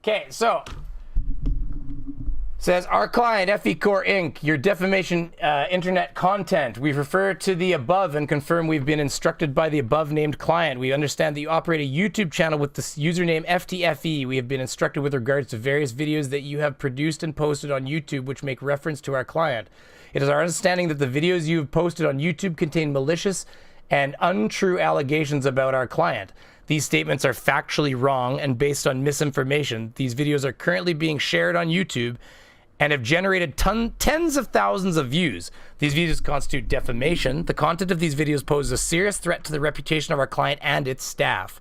Okay, so says our client FE Core Inc. Your defamation internet content. We refer to the above and confirm we've been instructed by the above named client. We understand that you operate a YouTube channel with the username FTFE. We have been instructed with regards to various videos that you have produced and posted on YouTube which make reference to our client. It is our understanding that the videos you have posted on YouTube contain malicious and untrue allegations about our client. These statements are factually wrong and based on misinformation. These videos are currently being shared on YouTube and have generated tens of thousands of views. These videos constitute defamation. The content of these videos poses a serious threat to the reputation of our client and its staff.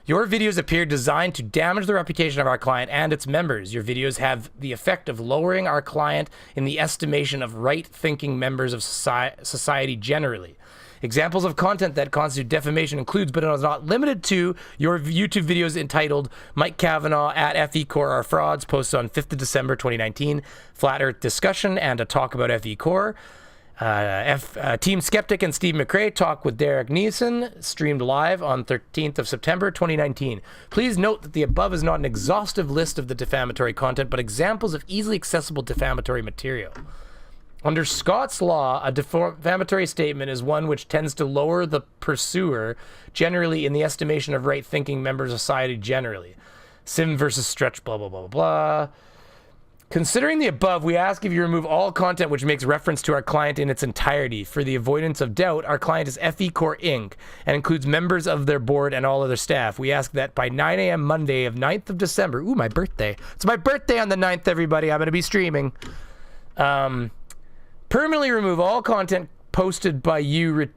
Your videos appear designed to damage the reputation of our client and its members. Your videos have the effect of lowering our client in the estimation of right-thinking members of society generally. Examples of content that constitute defamation includes, but is not limited to, your YouTube videos entitled Mike Kavanaugh at FE Core are frauds, posted on 5th of December 2019, Flat Earth discussion and a talk about FE Core. Team Skeptic and Steve McRae talk with Derek Neeson, streamed live on 13th of September 2019. Please note that the above is not an exhaustive list of the defamatory content, but examples of easily accessible defamatory material. Under Scott's law, a defamatory statement is one which tends to lower the pursuer generally in the estimation of right-thinking members of society generally. Sim versus Stretch, blah, blah, blah, blah, blah. Considering the above, we ask if you remove all content which makes reference to our client in its entirety. For the avoidance of doubt, our client is FE Core Inc. and includes members of their board and all other staff. We ask that by 9 a.m. Monday of 9th of December, ooh, my birthday. It's my birthday on the 9th, everybody. I'm going to be streaming. Permanently remove all content posted by you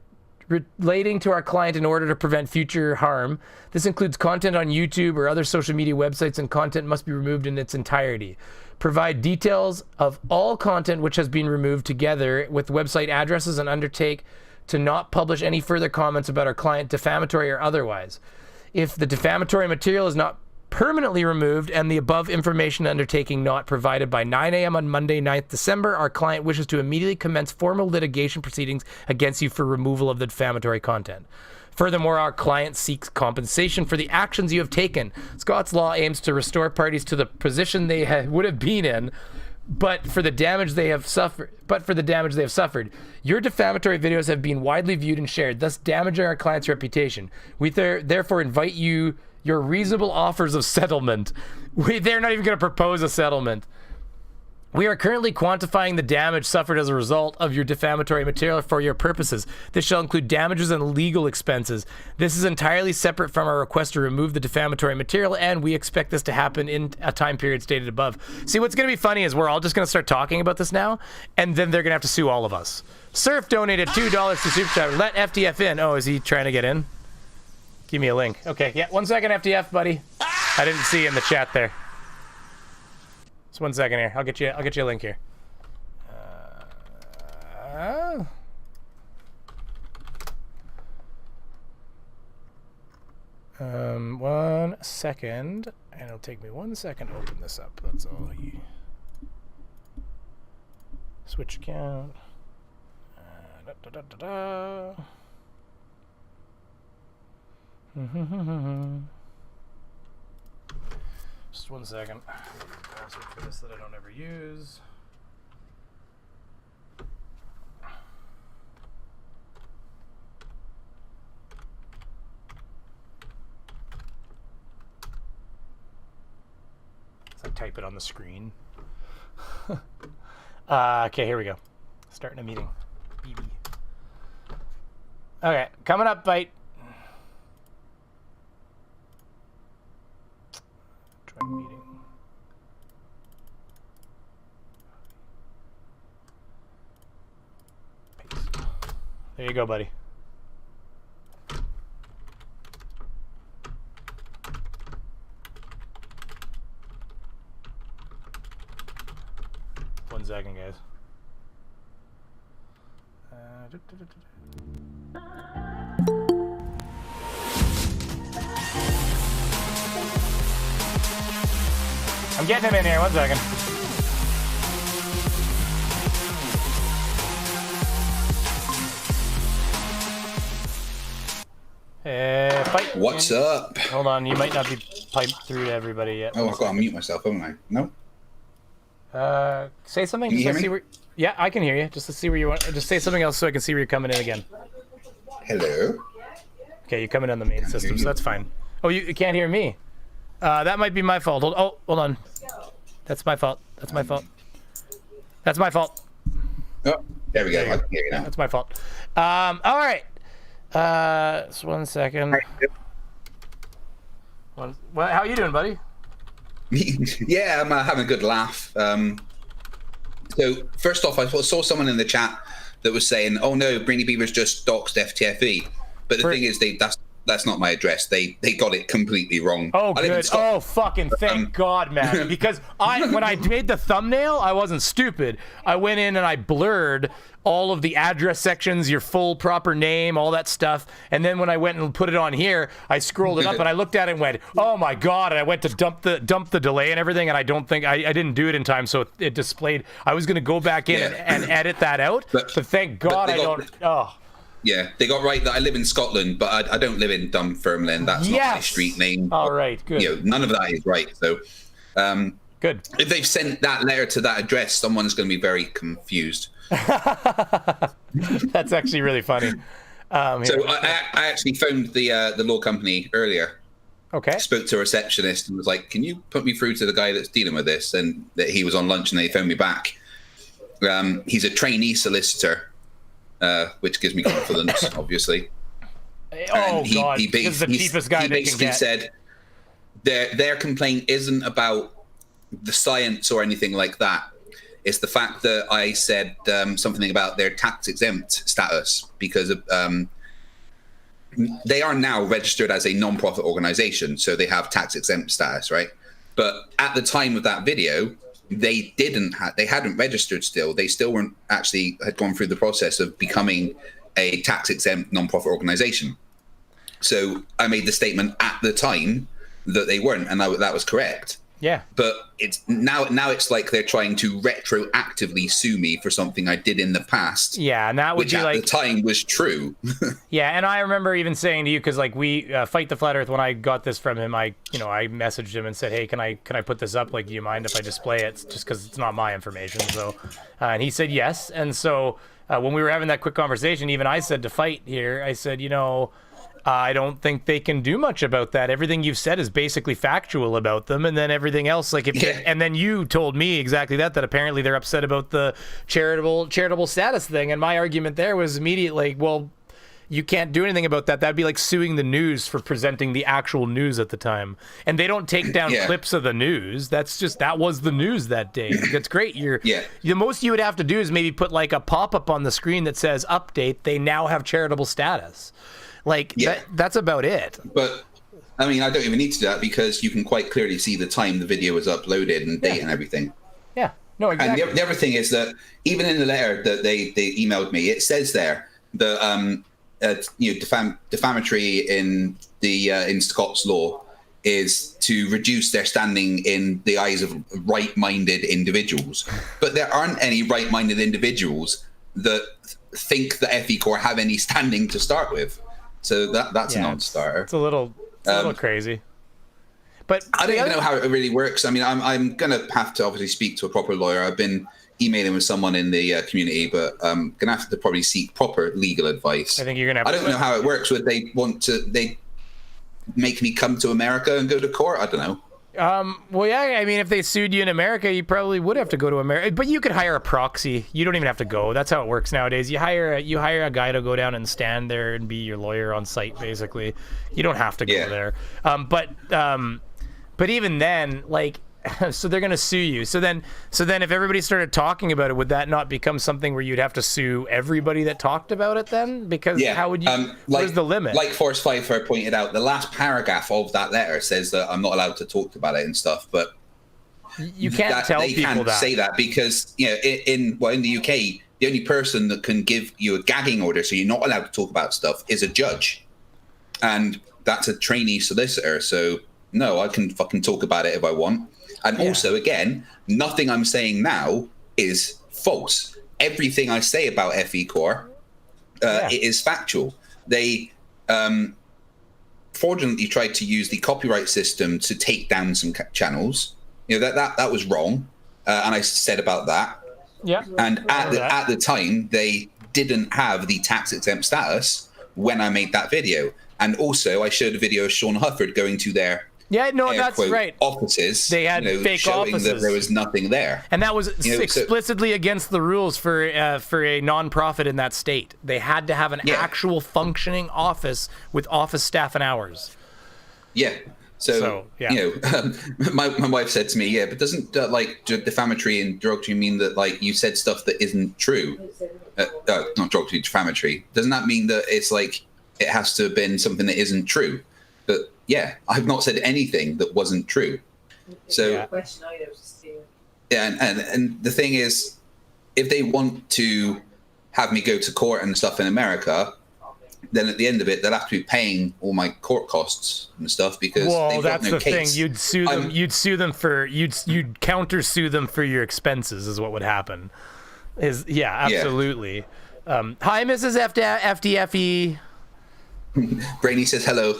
relating to our client in order to prevent future harm. This includes content on YouTube or other social media websites, and content must be removed in its entirety. Provide details of all content which has been removed together with website addresses, and undertake to not publish any further comments about our client, defamatory or otherwise. If the defamatory material is not permanently removed and the above information undertaking not provided by 9 a.m. on Monday, 9th December, our client wishes to immediately commence formal litigation proceedings against you for removal of the defamatory content. Furthermore, our client seeks compensation for the actions you have taken. Scott's law aims to restore parties to the position they would have been in, but for the damage they have suffered. Your defamatory videos have been widely viewed and shared, thus damaging our client's reputation. We therefore invite you your reasonable offers of settlement. They're not even going to propose a settlement. We are currently quantifying the damage suffered as a result of your defamatory material for your purposes. This shall include damages and legal expenses. This is entirely separate from our request to remove the defamatory material, and we expect this to happen in a time period stated above. See, what's going to be funny is we're all just going to start talking about this now, and then they're going to have to sue all of us. Surf donated $2 to Super Chat. Let FTF in. Oh, is he trying to get in? Give me a link. Okay, yeah, 1 second, FTF, buddy. I didn't see in the chat there. Just 1 second here. I'll get you a link here. 1 second, and it'll take me 1 second to open this up. That's all. Switch account. Just 1 second. Password for this that I don't ever use. So I type it on the screen. Okay, here we go. Starting a meeting. BB. Okay, coming up, bite. Meeting. Paste. There you go, buddy. One second, guys. I'm getting him in here, 1 second. What's up? Hold on, you might not be piped through to everybody yet. Oh, I've got to mute myself, haven't I? No. Say something. Can you just hear see me? where. Yeah, I can hear you. Just to see where you want. Just say something else so I can see where you're coming in again. Hello. Okay, you're coming on the main system, so that's fine. Oh, you can't hear me. That might be my fault. Hold on. That's my fault. That's my fault. That's my fault. Oh, there we go. I can hear you now. That's my fault. All right. Just 1 second. Well, how you doing, buddy? Yeah, I'm having a good laugh. So first off, I saw someone in the chat that was saying, "Oh no, BRAINYBEAVER's just doxed FTFE," but the thing is, that's not my address. They got it completely wrong. Oh, good. Oh, fucking thank God, man. Because when I made the thumbnail, I wasn't stupid. I went in and I blurred all of the address sections, your full proper name, all that stuff. And then when I went and put it on here, I scrolled it up and I looked at it and went, "Oh my God!" And I went to dump the delay and everything, and I don't think I didn't do it in time, so it displayed. I was gonna go back in and edit that out, but thank God I don't. Oh. Yeah, they got right that I live in Scotland, but I don't live in Dunfermline. That's not my street name. All right, good. You know, none of that is right. So, good. If they've sent that letter to that address, someone's going to be very confused. That's actually really funny. So I actually phoned the law company earlier. Okay. Spoke to a receptionist and was like, "Can you put me through to the guy that's dealing with this?" And that he was on lunch, and they phoned me back. He's a trainee solicitor. Which gives me confidence, obviously. Oh, God, this is the cheapest guy they can get. He basically said their complaint isn't about the science or anything like that. It's the fact that I said something about their tax-exempt status, because they are now registered as a non-profit organization, so they have tax-exempt status, right? But at the time of that video, they hadn't registered still. They still weren't actually had gone through the process of becoming a tax-exempt non-profit organization. So I made the statement at the time that they weren't, and that was correct. Yeah. But it's now it's like they're trying to retroactively sue me for something I did in the past. Yeah, and that would which be at like the time was true. Yeah, and I remember even saying to you, because like we Fight the Flat Earth, when I got this from him, I messaged him and said, "Hey, can I put this up? Like, do you mind if I display it? Just because it's not my information." So, and he said yes. And so when we were having that quick conversation, even I said to Fight here, I said, I don't think they can do much about that. Everything you've said is basically factual about them, and then everything else, like and then you told me exactly that apparently they're upset about the charitable status thing, and my argument there was immediately, well, you can't do anything about that. That'd be like suing the news for presenting the actual news at the time, and they don't take down clips of the news. That was the news that day. That's great. The most you would have to do is maybe put like a pop-up on the screen that says "Update. They now have charitable status." Like that's about it. But I mean, I don't even need to do that, because you can quite clearly see the time the video was uploaded and date and everything. Yeah, no, exactly. And the other thing is that even in the letter that they emailed me, it says there that defamatory in Scots law is to reduce their standing in the eyes of right-minded individuals. But there aren't any right-minded individuals that think that FE Core have any standing to start with. So that's a non-starter. It's a little crazy. But I don't even know how it really works. I mean, I'm going to have to obviously speak to a proper lawyer. I've been emailing with someone in the community, but I'm going to have to probably seek proper legal advice. I think you're going to have I don't know how it works. Would they make me come to America and go to court? I don't know. Well, yeah, I mean, if they sued you in America, you probably would have to go to America, but you could hire a proxy. You don't even have to go. That's how it works nowadays. You hire a guy to go down and stand there and be your lawyer on site, basically. You don't have to go there. But even then, like, so they're going to sue you. So then if everybody started talking about it, would that not become something where you'd have to sue everybody that talked about it then? Because how would you, where's the limit? Like Forrest Pfeiffer pointed out, the last paragraph of that letter says that I'm not allowed to talk about it and stuff, but you can't tell people that. They can't say that because, in the UK, the only person that can give you a gagging order, so you're not allowed to talk about stuff, is a judge. And that's a trainee solicitor, so no, I can fucking talk about it if I want. And also, again, nothing I'm saying now is false. Everything I say about FE Core, it is factual. They fraudulently tried to use the copyright system to take down some channels. That was wrong, and I said about that. Yeah. And at the time, they didn't have the tax exempt status when I made that video. And also, I showed a video of Sean Hufford going to their that's right. offices. They had fake showing offices. That there was nothing there. And that was explicitly against the rules for a nonprofit in that state. They had to have an actual functioning office with office staff and hours. Yeah. So my wife said to me, but doesn't defamatory and derogatory mean that you said stuff that isn't true? Not derogatory, defamatory. Doesn't that mean that it's it has to have been something that isn't true? But I've not said anything that wasn't true. So and the thing is, if they want to have me go to court and stuff in America, then at the end of it, they'll have to be paying all my court costs and stuff because they've got no case. Thing. You'd sue them. You'd sue them for you'd countersue them for your expenses. Is what would happen. Absolutely. Hi, Mrs. FTFE. Brainy says hello.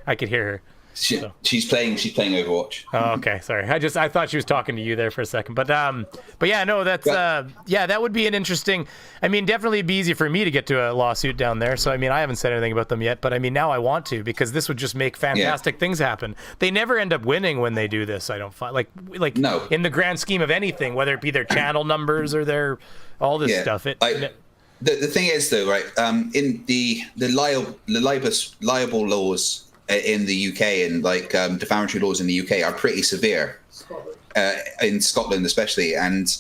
I could hear her. She's playing Overwatch. Oh, okay. Sorry. I thought she was talking to you there for a second. But that's that would be an interesting. I mean, definitely it'd be easy for me to get to a lawsuit down there. So I mean, I haven't said anything about them yet, but I mean, now I want to because this would just make fantastic things happen. They never end up winning when they do this. I don't find no. In the grand scheme of anything, whether it be their channel numbers or their all this stuff. The thing is though, right? In the liable laws in the UK and defamatory laws in the UK are pretty severe, in Scotland especially, and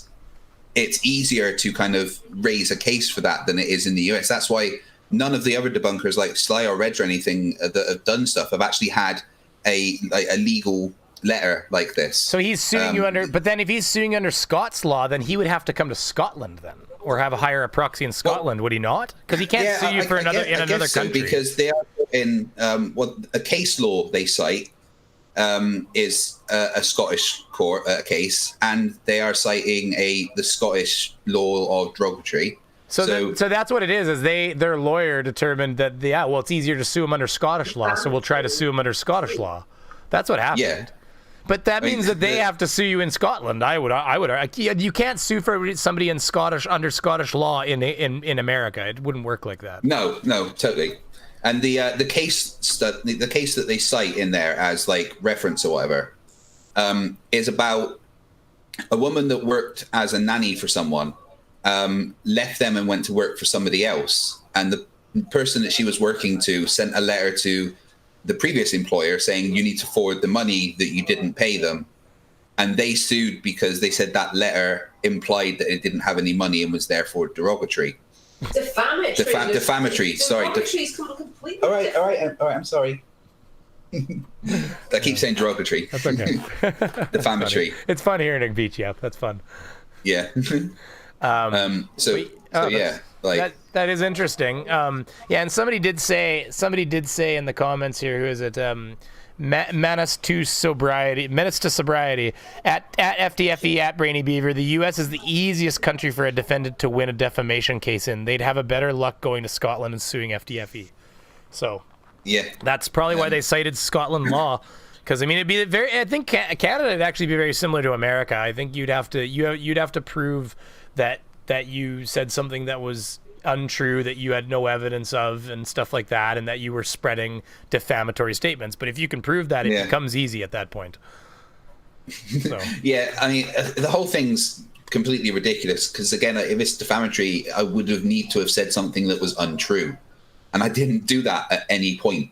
it's easier to kind of raise a case for that than it is in the US. That's why none of the other debunkers like Sly or Reg or anything that have done stuff have actually had a legal letter like this. So he's suing you under, but then if he's suing under Scots law, then he would have to come to Scotland then, or hire a proxy in Scotland, would he not? Because he can't sue you for another country. Because they are in a case law they cite is a Scottish court case, and they are citing the Scottish law of derogatory. So that's what it is their lawyer determined that it's easier to sue him under Scottish law, so we'll try to sue him under Scottish law. That's what happened. Yeah. But that means that they have to sue you in Scotland. I would. You can't sue for somebody in under Scottish law in America. It wouldn't work like that. No, totally. And the case that they cite in there as reference or whatever is about a woman that worked as a nanny for someone, left them and went to work for somebody else, and the person that she was working to sent a letter to the previous employer saying you need to forward the money that you didn't pay them, and they sued because they said that letter implied that it didn't have any money and was therefore derogatory. Defamatory. Defamatory. Sorry. All right. I'm sorry. I keep saying derogatory. That's okay. Defamatory. It's fun hearing it beat you up. That's fun. Yeah. That is interesting. And somebody did say in the comments here, who is it? Menace to sobriety at FTFE at BrainyBeaver. The U.S. is the easiest country for a defendant to win a defamation case in. They'd have a better luck going to Scotland and suing FTFE. So that's probably why they cited Scotland law. Because I mean, it'd be I think Canada would actually be very similar to America. I think you'd have to prove that you said something that was untrue, that you had no evidence of, and stuff like that, and that you were spreading defamatory statements. But if you can prove that, it becomes easy at that point. So. I mean, the whole thing's completely ridiculous. Because again, if it's defamatory, I would have need to have said something that was untrue, and I didn't do that at any point.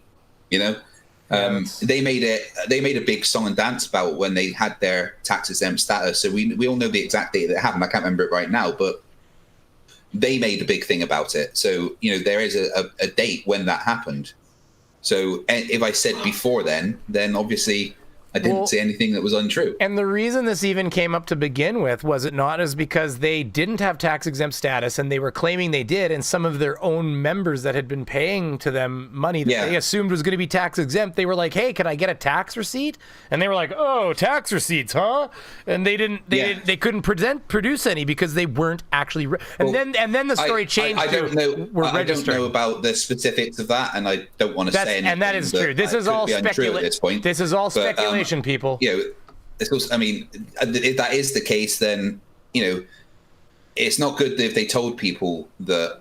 They made a big song and dance about when they had their tax exempt status. So we all know the exact date that happened. I can't remember it right now, but they made a big thing about it. So there is a date when that happened. So if I said before then obviously I didn't say anything that was untrue. And the reason this even came up to begin with, was it not, is because they didn't have tax-exempt status, and they were claiming they did, and some of their own members that had been paying to them money that they assumed was going to be tax-exempt, they were like, hey, can I get a tax receipt? And they were like, oh, tax receipts, huh? And they couldn't produce any because they weren't actually, and then the story changed. I don't know about the specifics of that, and I don't want to say anything. And that is true. This is all speculation. This is all speculation. People, it's also, I mean, if that is the case, then it's not good if they told people that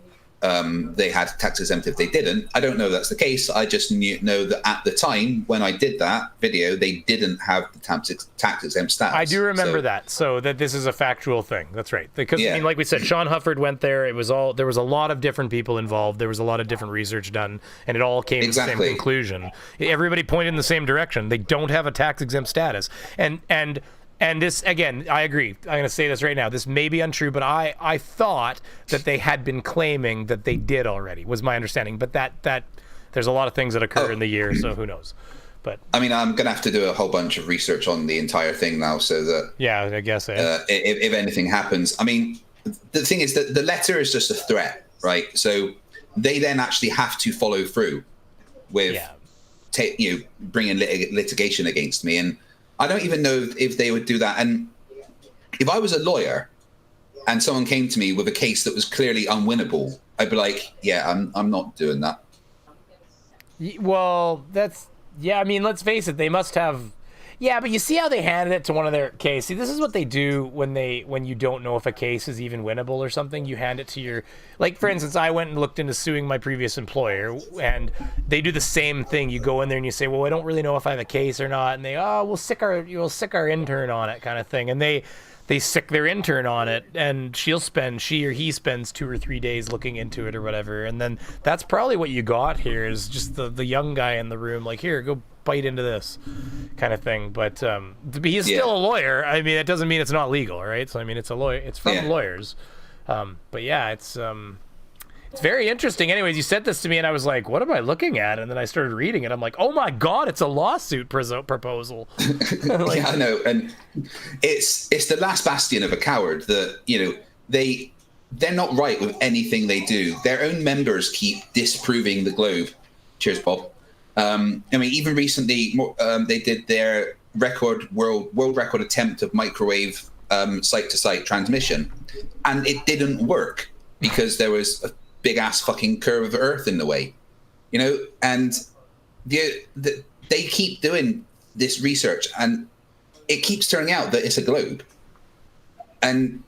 they had tax exempt if they didn't. I don't know if that's the case. I just know that at the time when I did that video, they didn't have the tax exempt status. I do remember that. So that this is a factual thing. That's right. Because I mean, like we said, Sean Hufford went there. There was a lot of different people involved. There was a lot of different research done, and it all came to the same conclusion. Everybody pointed in the same direction. They don't have a tax exempt status. And this, again, I agree. I'm going to say this right now. This may be untrue, but I thought that they had been claiming that they did already, was my understanding. But that there's a lot of things that occur in the year, so who knows. But I mean, I'm going to have to do a whole bunch of research on the entire thing now, so that I guess if anything happens. I mean, the thing is that the letter is just a threat, right? So they then actually have to follow through with bringing litigation against me. And I don't even know if they would do that. And if I was a lawyer and someone came to me with a case that was clearly unwinnable, I'd be like, I'm not doing that. Well, I mean, let's face it, they must have. Yeah, but you see how they handed it to one of their cases. See, this is what they do when you don't know if a case is even winnable or something. You hand it to your, like, for instance, I went and looked into suing my previous employer, and they do the same thing. You go in there and you say, well, I don't really know if I have a case or not, and we'll sick our intern on it, kind of thing. And they sick their intern on it, and she or he spends 2 or 3 days looking into it or whatever. And then that's probably what you got here, is just the young guy in the room, like, here, go bite into this kind of thing. But he's still a lawyer. I mean, it doesn't mean it's not legal, right? So I mean, it's a lawyer. It's from lawyers. But yeah, it's very interesting. Anyways, you sent this to me, and I was like, what am I looking at? And then I started reading it. I'm like, oh my god, it's a lawsuit proposal. Like, yeah, I know, and it's the last bastion of a coward that they're not right with anything they do. Their own members keep disproving the Globe. Cheers, Bob. I mean, even recently, they did their world record attempt of microwave site-to-site transmission, and it didn't work because there was a big ass fucking curve of Earth in the way, and they keep doing this research, and it keeps turning out that it's a globe, and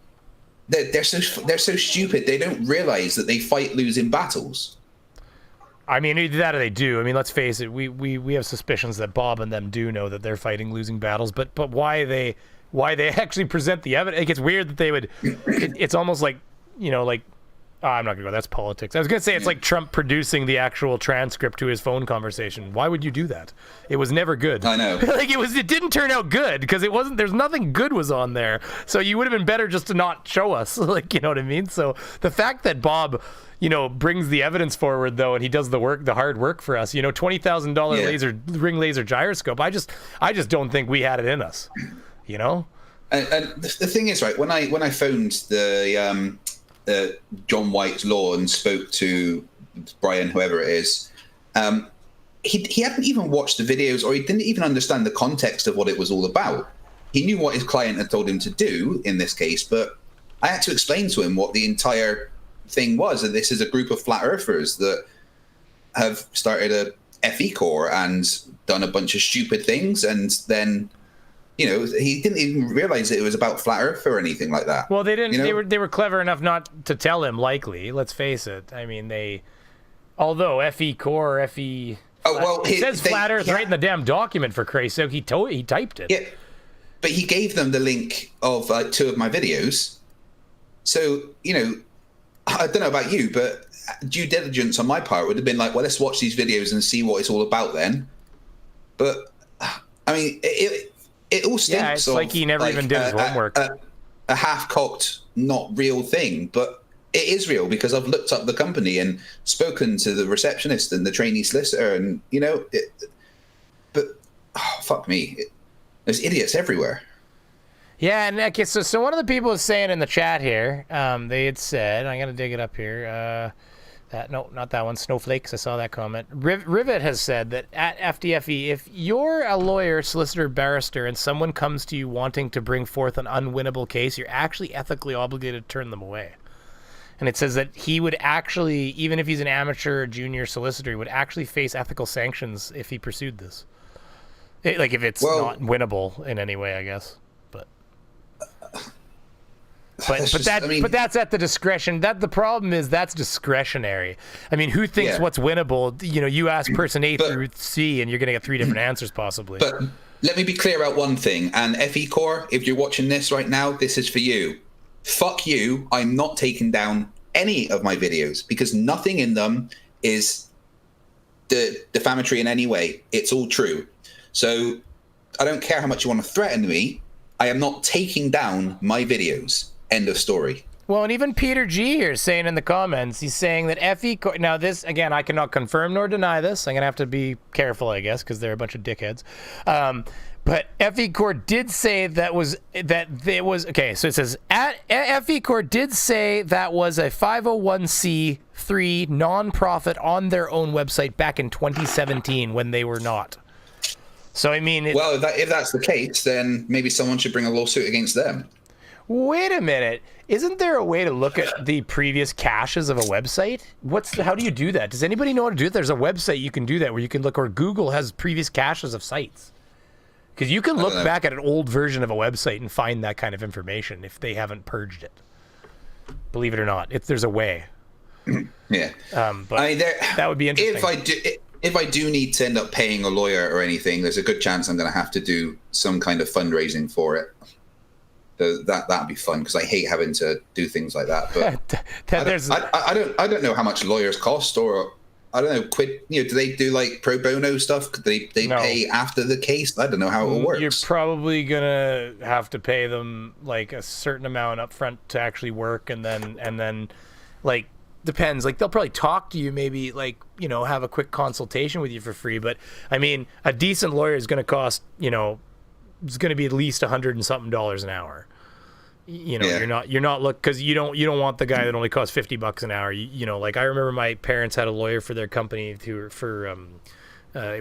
they're so stupid they don't realize that they fight losing battles. I mean, either that or they do. I mean, let's face it. We have suspicions that Bob and them do know that they're fighting losing battles, but why they actually present the evidence? It gets weird that they would. It's almost like I'm not gonna go. That's politics. I was gonna say it's like Trump producing the actual transcript to his phone conversation. Why would you do that? It was never good. I know. It didn't turn out good because it wasn't. There's nothing good was on there. So you would have been better just to not show us. Like, you know what I mean? So the fact that Bob, brings the evidence forward though, and he does the hard work for us. $20,000 ring laser gyroscope. I just don't think we had it in us. And the thing is, right, when I phoned the John White's Law and spoke to Brian, whoever it is, he hadn't even watched the videos, or he didn't even understand the context of what it was all about. He knew what his client had told him to do in this case, but I had to explain to him what the entire thing was. And this is a group of flat earthers that have started a FE Core and done a bunch of stupid things, and then he didn't even realize that it was about flat Earth or anything like that. Well, they didn't. They were clever enough not to tell him. Likely, let's face it. I mean, although FE Core, FE. Oh well, it says flat Earth right in the damn document. For Christ's sake, he typed it. Yeah, but he gave them the link of 2 of my videos. So I don't know about you, but due diligence on my part would have been like, well, let's watch these videos and see what it's all about then. But I mean, it all stinks. Yeah, it's like he never even did his homework. A half-cocked, not real thing, but it is real because I've looked up the company and spoken to the receptionist and the trainee solicitor, and but fuck me, There's idiots everywhere. Yeah, and okay, so one of the people was saying in the chat here, they had said, I gotta dig it up here. No, not that one. Snowflakes. I saw that comment. Rivet has said that at FTFE, if you're a lawyer, solicitor, barrister, and someone comes to you wanting to bring forth an unwinnable case, you're actually ethically obligated to turn them away. And it says that he would actually, even if he's an amateur or junior solicitor, he would actually face ethical sanctions if he pursued this. Like if it's not winnable in any way, I guess. But that's at the discretion. The problem is that's discretionary. I mean, who thinks what's winnable? You know, you ask person A through C, and you're going to get 3 different answers possibly. But let me be clear about one thing. And FE Core, if you're watching this right now, this is for you. Fuck you. I'm not taking down any of my videos because nothing in them is defamatory in any way. It's all true. So I don't care how much you want to threaten me. I am not taking down my videos. End of story. Well, and even Peter G here is saying in the comments, he's saying that FE Core, now this, again, I cannot confirm nor deny this. I'm going to have to be careful, I guess, because they're a bunch of dickheads. But FE Core did say okay, so it says, FE Core did say that was a 501c3 nonprofit on their own website back in 2017 when they were not. So, I mean... Well, if that's the case, then maybe someone should bring a lawsuit against them. Wait a minute. Isn't there a way to look at the previous caches of a website? How do you do that? Does anybody know how to do it? There's a website you can do that where you can look, or Google has previous caches of sites. Because you can look back at an old version of a website and find that kind of information if they haven't purged it. Believe it or not, there's a way. Yeah. But I mean, that would be interesting. If I do need to end up paying a lawyer or anything, there's a good chance I'm going to have to do some kind of fundraising for it. So that'd be fun because I hate having to do things like that. But I don't know how much lawyers cost, or I don't know. Do they do like pro bono stuff? Could they pay after the case? I don't know how it works. You're probably gonna have to pay them like a certain amount up front to actually work, and then like depends. Like they'll probably talk to you, maybe like have a quick consultation with you for free. But I mean, a decent lawyer is going to cost it's going to be at least $100 and something an hour. You're not because you don't want the guy that only costs $50 an hour. Like I remember my parents had a lawyer for their company it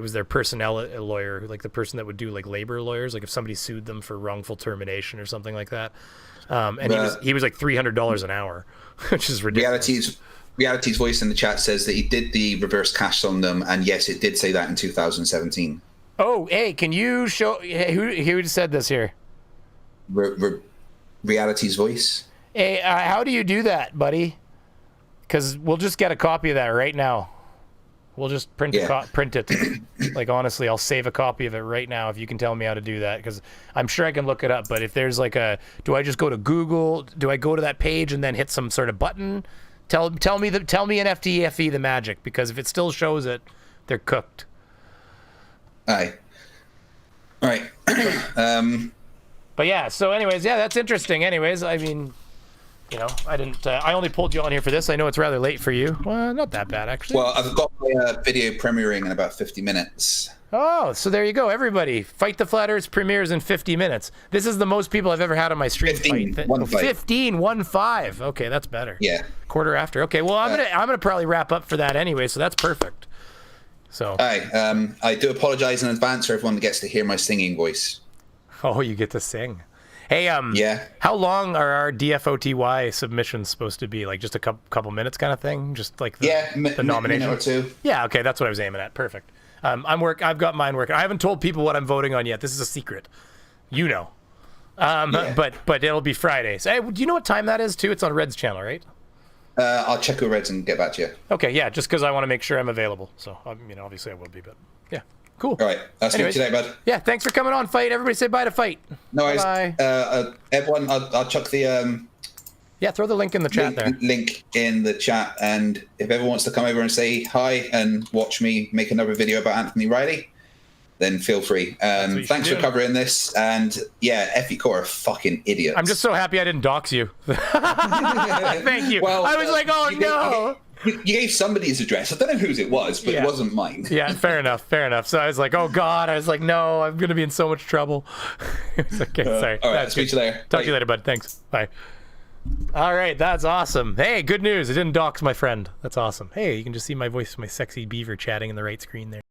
was their personnel lawyer, like the person that would do like labor lawyers, like if somebody sued them for wrongful termination or something like that. He was like $300 an hour, which is ridiculous. Reality's voice in the chat says that he did the reverse cash on them, and yes, it did say that in 2017. Oh, hey, can you show who said this here? Reality's voice. Hey, how do you do that, buddy? Because we'll just get a copy of that right now. We'll just print it. Like, honestly, I'll save a copy of it right now if you can tell me how to do that, because I'm sure I can look it up. But if there's like do I just go to Google? Do I go to that page and then hit some sort of button? Tell me in FTFE the magic, because if it still shows it, they're cooked. Aye. All right. But yeah, so anyways, yeah, that's interesting. Anyways, I mean, I didn't. I only pulled you on here for this. I know it's rather late for you. Well, not that bad, actually. Well, I've got my video premiering in about 50 minutes. Oh, so there you go, everybody. Fight the Flat Earth premieres in 50 minutes. This is the most people I've ever had on my stream. 15, fight. 1-5. Okay, that's better. Yeah. Quarter after. Okay, well, I'm gonna probably wrap up for that anyway, so that's perfect. So. I do apologize in advance for everyone that gets to hear my singing voice. Oh, you get to sing. Hey, yeah. How long are our DFOTY submissions supposed to be? Like just a couple minutes kind of thing? Just like the nomination? Minute or two. Yeah, okay, that's what I was aiming at. Perfect. I've got mine working. I haven't told people what I'm voting on yet. This is a secret. But it'll be Fridays. Hey, do you know what time that is too? It's on Red's channel, right? I'll check with Reds and get back to you. Okay, yeah, just because I want to make sure I'm available. So, obviously I will be, but yeah, cool. All right, I'll speak to you today, bud. Yeah, thanks for coming on, Fight. Everybody say bye to Fight. No worries. Bye. Everyone, I'll chuck the throw the link in the chat there. Link in the chat, and if everyone wants to come over and say hi and watch me make another video about Anthony Riley, then feel free. Thanks for covering this. And yeah, FE Core are fucking idiots. I'm just so happy I didn't dox you. Thank you. Well, I was like, oh no. You gave somebody's address. I don't know whose it was, but it wasn't mine. Yeah, fair enough. So I was like, oh God. I was like, no, I'm going to be in so much trouble. It's okay, sorry. All right, speak to you later. Talk to you later, bud. Thanks. Bye. All right, that's awesome. Hey, good news. I didn't dox my friend. That's awesome. Hey, you can just see my voice, my sexy beaver chatting in the right screen there.